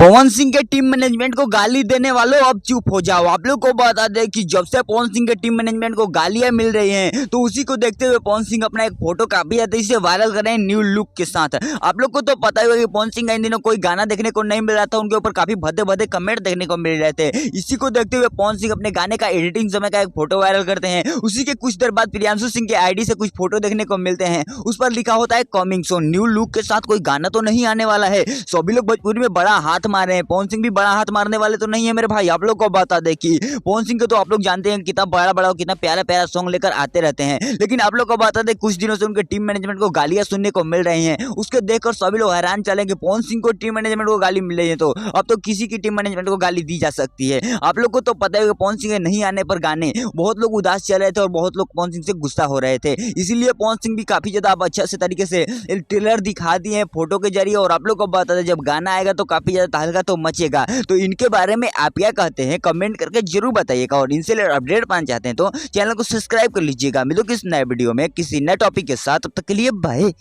पवन सिंह के team management को गाली देने वालों अब चुप हो जाओ। आप लोग को बता दें कि जब से पवन सिंह के टीम मैनेजमेंट को गालियां मिल रही हैं तो उसी को देखते हुए पवन सिंह अपना एक फोटो काफी ज्यादा इसे वायरल कर रहे हैं न्यू लुक के साथ। आप लोग को तो पता ही होगा कि पवन सिंह का इन दिनों कोई गाना देखने को नहीं मिल रहा था, उनके ऊपर काफी भद्दे भद्दे कमेंट देखने को मिल रहे थे। इसी को देखते हुए पवन सिंह अपने गाने का एडिटिंग समय का एक फोटो वायरल करते हैं। उसी के कुछ देर बाद प्रियांशु सिंह के आईडी से कुछ फोटो देखने को मिलते हैं, उस पर लिखा होता है कमिंग सो न्यू लुक के साथ कोई गाना तो नहीं आने वाला है। सभी लोग भोजपुरी में बड़ा हाथ मारे हैं, पवन सिंह भी बड़ा हाथ मारने वाले तो नहीं है मेरे भाई। आप लोग को बता दें कि पवन सिंह को तो आप लोग जानते हैं कितना बड़ा बड़ा कितना प्यारा प्यारा सॉन्ग लेकर आते रहते हैं, लेकिन आप लोग को बता दें कुछ दिनों से उनके टीम मैनेजमेंट को गालियां सुनने को मिल रही हैं। उसके देखकर सभी लोग हैरान चले कि पवन सिंह को टीम मैनेजमेंट को गाली मिल रही है तो अब तो किसी की टीम मैनेजमेंट को गाली दी जा सकती है। आप लोग को तो पता है कि पवन सिंह के नहीं आने पर गाने बहुत लोग उदास चल रहे थे और बहुत लोग पवन सिंह से गुस्सा हो रहे थे। इसीलिए पवन सिंह भी काफी ज्यादा अब अच्छा से तरीके से ट्रेलर दिखा दिए हैं फोटो के जरिए, और आप लोग को बता दें जब गाना आएगा तो काफी ज्यादा तहलका तो मचेगा। तो इनके बारे में आप क्या कहते हैं कमेंट करके जरूर बताइएगा, और इनसे अपडेट पाना चाहते हैं तो चैनल को सब्सक्राइब कर लीजिएगा। मिलो किस नए वीडियो में किसी नए टॉपिक के साथ, तब तक के लिए बाय।